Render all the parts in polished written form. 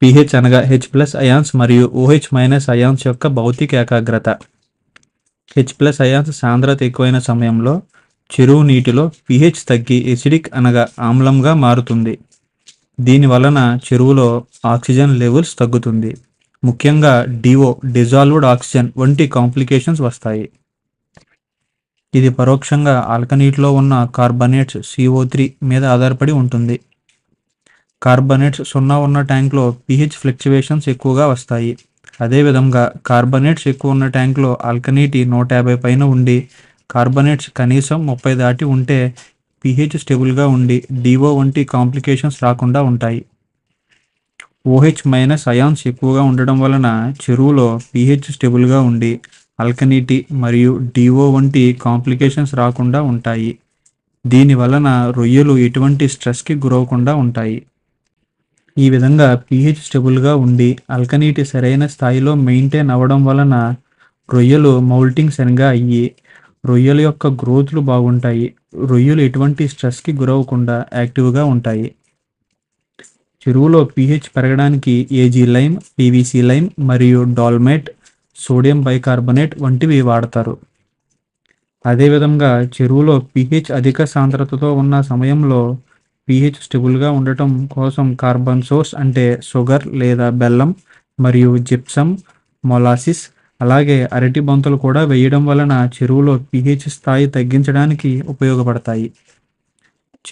pH అనగా H+ ions మరియు OH- ions యొక్క భౌతిక ఏకాగ్రత. H+ అయాన్స్ సాంద్రత ఎక్కువైన సమయంలో చెరువు నీటిలో pH తగ్గి ఎసిడిక్ అనగా ఆమ్లంగా మారుతుంది. దీని వలన చెరువులో ఆక్సిజన్ లెవెల్స్ తగ్గుతుంది. ముఖ్యంగా DO డిజాల్వ్డ్ ఆక్సిజన్ వంటి కాంప్లికేషన్స్ వస్తాయి. ఇది పరోక్షంగా ఆల్కనీటిలో ఉన్న కార్బనేట్స్ CO3 మీద ఆధారపడి ఉంటుంది. కార్బనేట్స్ 0 ఉన్న ట్యాంక్లో pH ఫ్లక్చువేషన్స్ ఎక్కువగా వస్తాయి. అదేవిధంగా కార్బనేట్స్ ఎక్కువ ఉన్న ట్యాంక్లో ఆల్కనీటి 150 పైన ఉండి కార్బనేట్స్ కనీసం 30 దాటి ఉంటే pH స్టేబుల్గా ఉండి DO వంటి కాంప్లికేషన్స్ రాకుండా ఉంటాయి. OH- అయాన్స్ ఎక్కువగా ఉండడం వలన చెరువులో pH స్టేబుల్గా ఉండి ఆల్కనీటి మరియు DO వంటి కాంప్లికేషన్స్ రాకుండా ఉంటాయి. దీని వలన రొయ్యలు ఎటువంటి స్ట్రెస్కి గురవకుండా ఉంటాయి. ఈ విధంగా pH స్టేబుల్గా ఉండి ఆల్కనీటి సరైన స్థాయిలో మెయింటైన్ అవ్వడం వలన రొయ్యలు మౌల్టింగ్ సరిగా అయ్యి రొయ్యల యొక్క గ్రోత్లు బాగుంటాయి. రొయ్యలు ఎటువంటి స్ట్రెస్కి గురవకుండా యాక్టివ్గా ఉంటాయి. చెరువులో pH పెరగడానికి AG లైమ్, PVC లైమ్ మరియు డాల్మైట్, సోడియం బైకార్బోనేట్ వంటివి వాడతారు. అదేవిధంగా చెరువులో pH అధిక సాంద్రతతో ఉన్న సమయంలో pH స్టేబుల్గా ఉండటం కోసం కార్బన్ సోర్స్ అంటే షుగర్ లేదా బెల్లం మరియు జిప్సమ్, మొలాసిస్ అలాగే అరటి బంతులు కూడా వేయడం వలన చెరువులో pH స్థాయి తగ్గించడానికి ఉపయోగపడతాయి.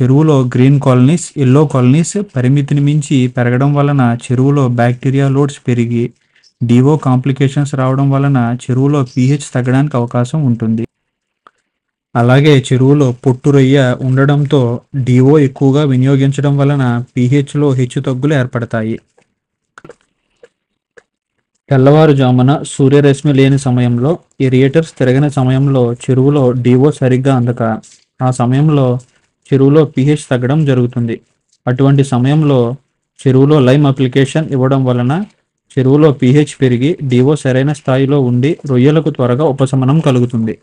చెరువులో గ్రీన్ కాలనీస్, ఎల్లో కాలనీస్ పరిమితిని మించి పెరగడం వలన చెరువులో బ్యాక్టీరియా లోడ్స్ పెరిగి DO కాంప్లికేషన్స్ రావడం వలన చెరువులో pH తగ్గడానికి అవకాశం ఉంటుంది. అలాగే చెరువులో పొట్టు రొయ్య ఉండడంతో DO ఎక్కువగా వినియోగించడం వలన pHలో హెచ్చుతగ్గులు ఏర్పడతాయి. తెల్లవారుజామున సూర్యరశ్మి లేని సమయంలో ఏరియేటర్స్ తిరగని సమయంలో చెరువులో DO సరిగ్గా అందక ఆ సమయంలో చెరువులో pH తగ్గడం జరుగుతుంది. అటువంటి సమయంలో చెరువులో లైమ్ అప్లికేషన్ ఇవ్వడం వలన చెరువులో pH పెరిగి DO సరైన స్థాయిలో ఉండి రొయ్యలకు త్వరగా ఉపశమనం కలుగుతుంది.